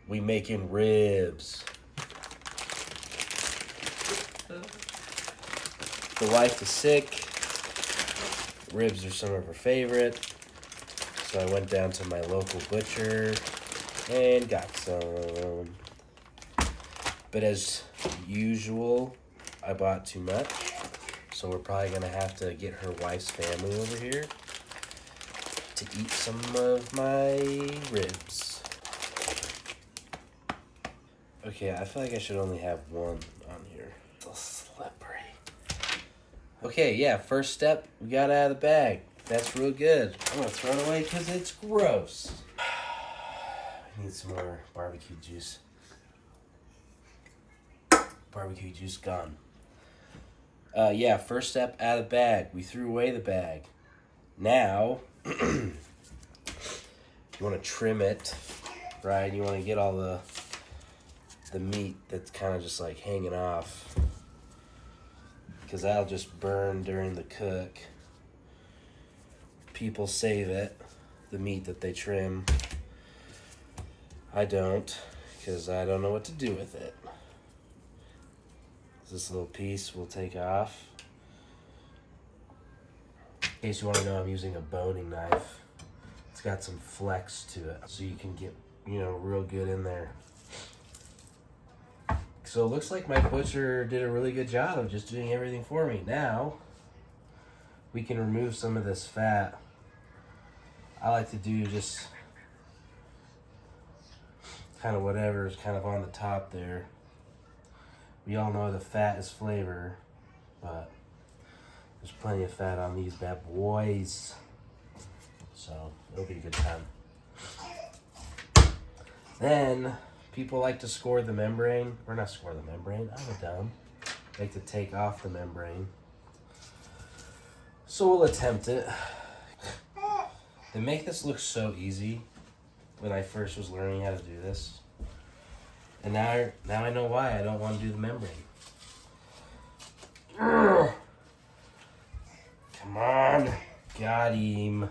We making ribs. The wife is sick. Ribs are some of her favorite. So I went down to my local butcher and got some. But as usual, I bought too much. So we're probably going to have to get her wife's family over here to eat some of my ribs. Okay, I feel like I should only have one on here. It's slippery. Okay, yeah, first step, we got out of the bag. That's real good. I'm going to throw it away because it's gross. I need some more barbecue juice. Barbecue juice gone. Yeah, first step out of the bag. We threw away the bag. Now, you want to trim it, right? You want to get all the meat that's kind of just like hanging off, because that'll just burn during the cook. People save it, the meat that they trim. I don't, because I don't know what to do with it. This little piece we'll take off. In case you want to know, I'm using a boning knife. It's got some flex to it, so you can get, real good in there. So it looks like my butcher did a really good job of just doing everything for me. Now, we can remove some of this fat. I like to do just kind of whatever is kind of on the top there. We all know the fat is flavor, but there's plenty of fat on these bad boys. So it'll be a good time. Then people like to score the membrane. Or not score the membrane, I'm dumb. Like to take off the membrane. So we'll attempt it. They make this look so easy when I first was learning how to do this. And now I know why I don't want to do the membrane. Ugh. Come on. Got him.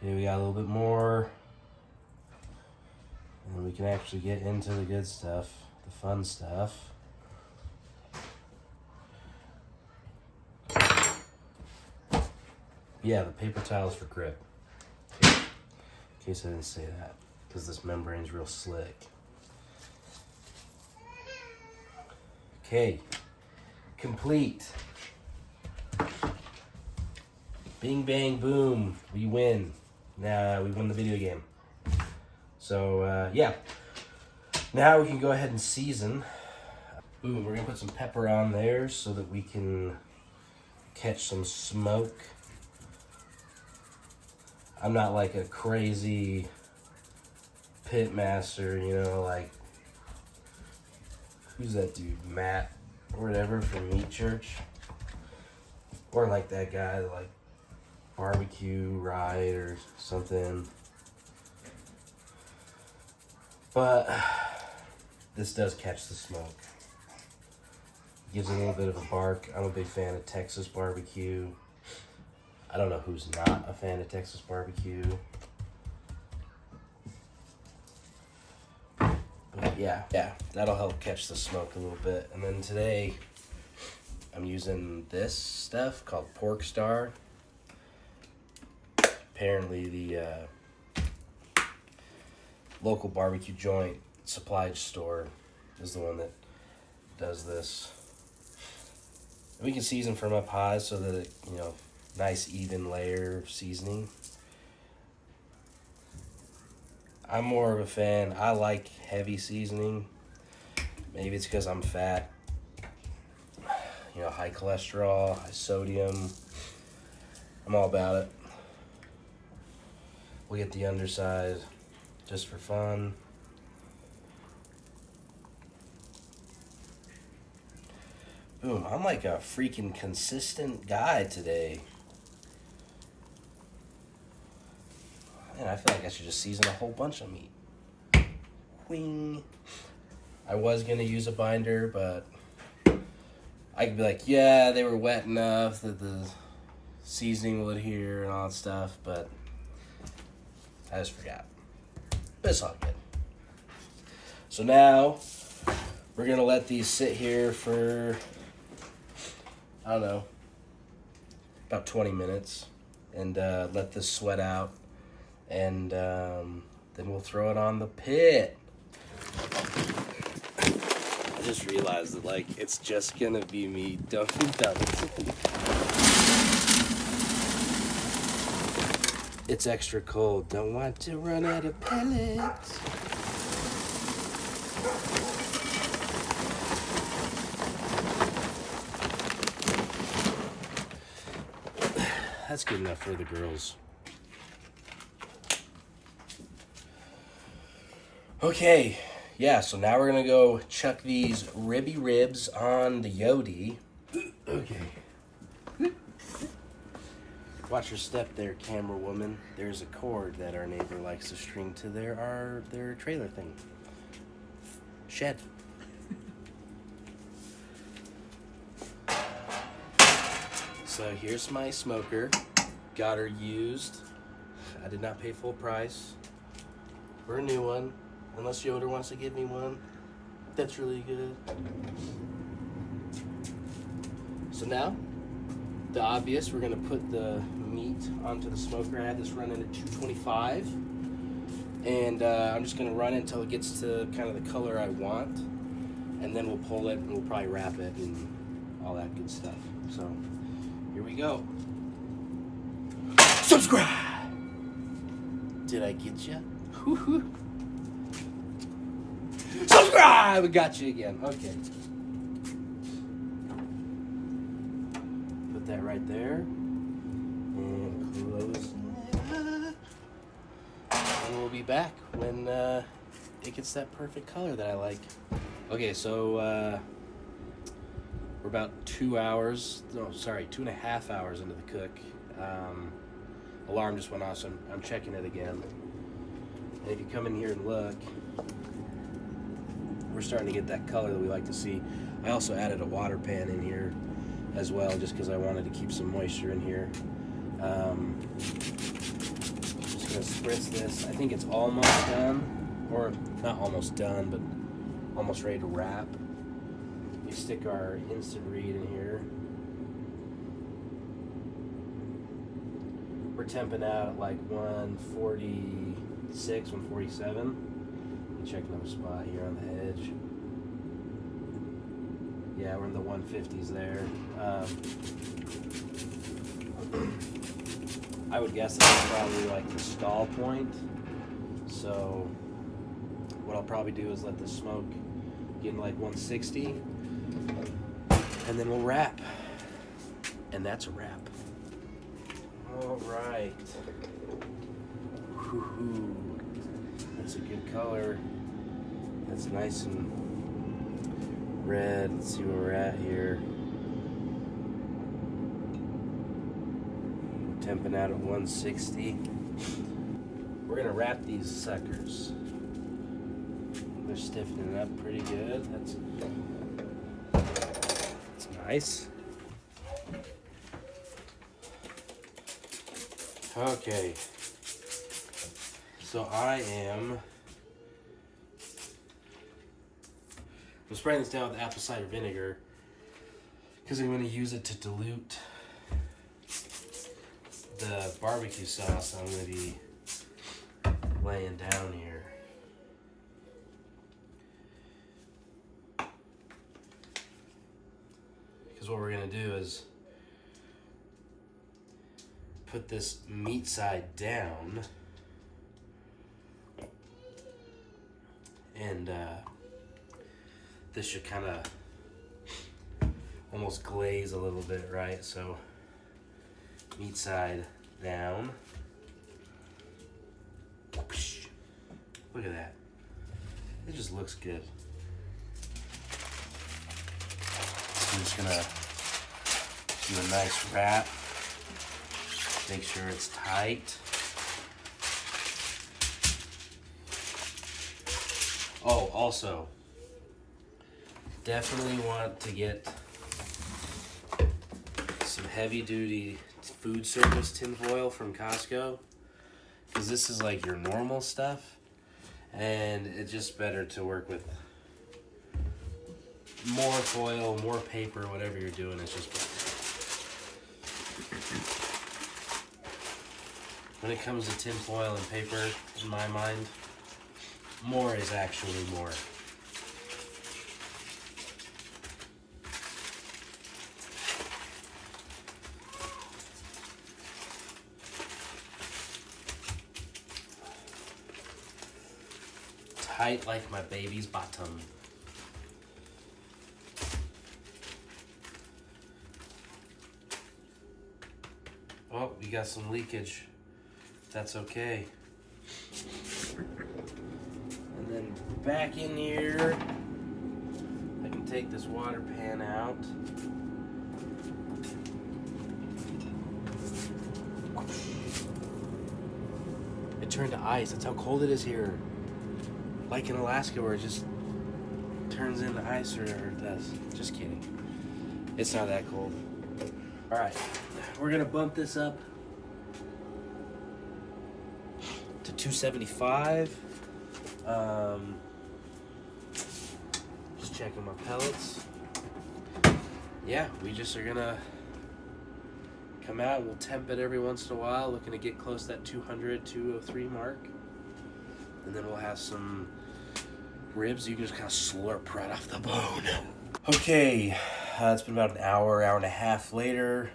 Okay, we got a little bit more. And then we can actually get into the good stuff, the fun stuff. Yeah, the paper towel is for grip. Okay. In case I didn't say that, because this membrane's real slick. Okay, complete. Bing, bang, boom, we win. Now we win the video game. So, yeah. Now we can go ahead and season. Boom, we're gonna put some pepper on there so that we can catch some smoke. I'm not like a crazy pit master, like, who's that dude, Matt, or whatever, from Meat Church? Or like that guy, like, Barbecue Ride or something. But this does catch the smoke. Gives it a little bit of a bark. I'm a big fan of Texas barbecue. I don't know who's not a fan of Texas barbecue. But yeah, that'll help catch the smoke a little bit. And then today, I'm using this stuff called Pork Star. Apparently the local barbecue joint supply store is the one that does this. And we can season from up high so that it, nice even layer of seasoning. I'm more of a fan. I like heavy seasoning. Maybe it's because I'm fat. High cholesterol, high sodium. I'm all about it. We'll get the underside just for fun. Boom, I'm like a freaking consistent guy today. Man, I feel like I should just season a whole bunch of meat. Wing. I was gonna use a binder, but I could be like, yeah, they were wet enough that the seasoning will adhere and all that stuff, but I just forgot. But it's all good. So now we're gonna let these sit here for, I don't know, about 20 minutes and let this sweat out, and then we'll throw it on the pit. I just realized that, like, it's just gonna be me dumping pellets. It's extra cold. Don't want to run out of pellets. That's good enough for the girls. Okay, yeah, so now we're gonna go chuck these ribby ribs on the Yodi. Okay. Watch your step there, camera woman. There's a cord that our neighbor likes to string to their trailer thing. Shed. So here's my smoker. Got her used. I did not pay full price for a new one, unless Yoder wants to give me one. That's really good. So now, the obvious, we're gonna put the meat onto the smoker. I had this running at 225, and I'm just gonna run it until it gets to kind of the color I want, and then we'll pull it and we'll probably wrap it and all that good stuff. So here we go. Subscribe. Did I get you? Subscribe. We got you again. Okay. Put that right there. And close it. And we'll be back when it gets that perfect color that I like. Okay, so we're about 2 hours, no, sorry, 2.5 hours into the cook. Alarm just went off, so I'm checking it again. And if you come in here and look, we're starting to get that color that we like to see. I also added a water pan in here as well, just because I wanted to keep some moisture in here. Just gonna spritz this. I think it's almost done, or not almost done, but almost ready to wrap. We stick our instant read in here. We're temping out at like 146, 147. Let me check another spot here on the edge. Yeah, we're in the 150s there. I would guess that's probably like the stall point. So what I'll probably do is let the smoke get in like 160, and then we'll wrap. And that's a wrap. All right. Woo-hoo. That's a good color. That's nice and red. Let's see where we're at here. Temping out at 160. We're gonna wrap these suckers. They're stiffening up pretty good. That's nice. Okay. So I'm spraying this down with apple cider vinegar because I'm going to use it to dilute the barbecue sauce I'm going to be laying down here. Because what we're going to do is put this meat side down, and this should kind of almost glaze a little bit, right? So meat side down. Look at that. It just looks good. I'm just gonna do a nice wrap. Make sure it's tight. Oh, also, definitely want to get some heavy duty food service tinfoil from Costco, because this is like your normal stuff, and it's just better to work with more foil, more paper, whatever you're doing. It's just better. When it comes to tinfoil and paper, in my mind, more is actually more. Tight like my baby's bottom. Oh, we got some leakage. That's okay. And then back in here, I can take this water pan out. It turned to ice. That's how cold it is here. Like in Alaska, where it just turns into ice, or it does. Just kidding. It's not that cold. All right, we're gonna bump this up to 275. Just checking my pellets. Yeah, we just are gonna come out and we'll temp it every once in a while, looking to get close to that 200, 203 mark. And then we'll have some ribs you can just kind of slurp right off the bone. Okay, it's been about an hour and a half later.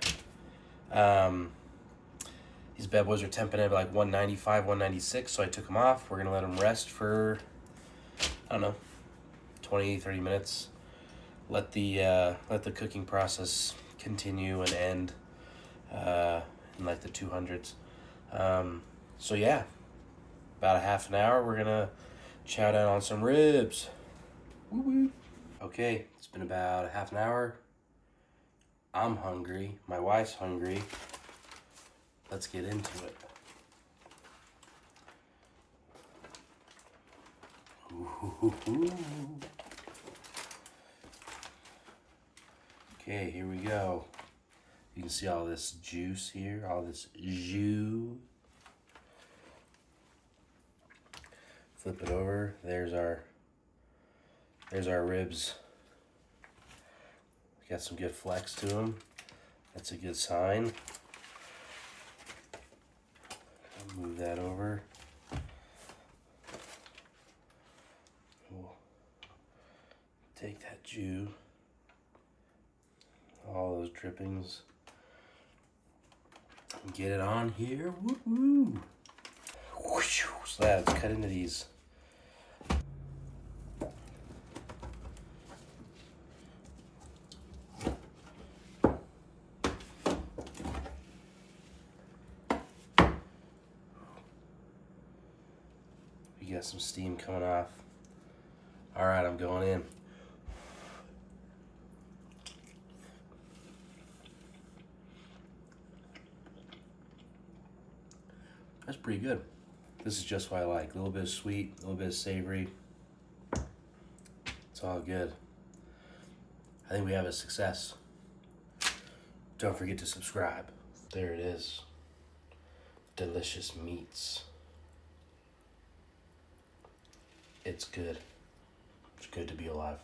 These bad boys are temping at like 195, 196, so I took them off. We're gonna let them rest for, I don't know, 20, 30 minutes. Let the cooking process continue and end in like the 200s. So yeah, about a half an hour, we're gonna chow down on some ribs. Woo woo. Okay, it's been about a half an hour. I'm hungry, my wife's hungry. Let's get into it. Ooh. Okay, here we go. You can see all this juice here, all this jus. Flip it over. There's our ribs. Got some good flex to them. That's a good sign. I'll move that over. We'll take that jus, all those drippings, and get it on here. Woo woo. So let's cut into these. We got some steam coming off. All right, I'm going in. That's pretty good. This is just what I like. A little bit of sweet, a little bit of savory. It's all good. I think we have a success. Don't forget to subscribe. There it is. Delicious meats. It's good. It's good to be alive.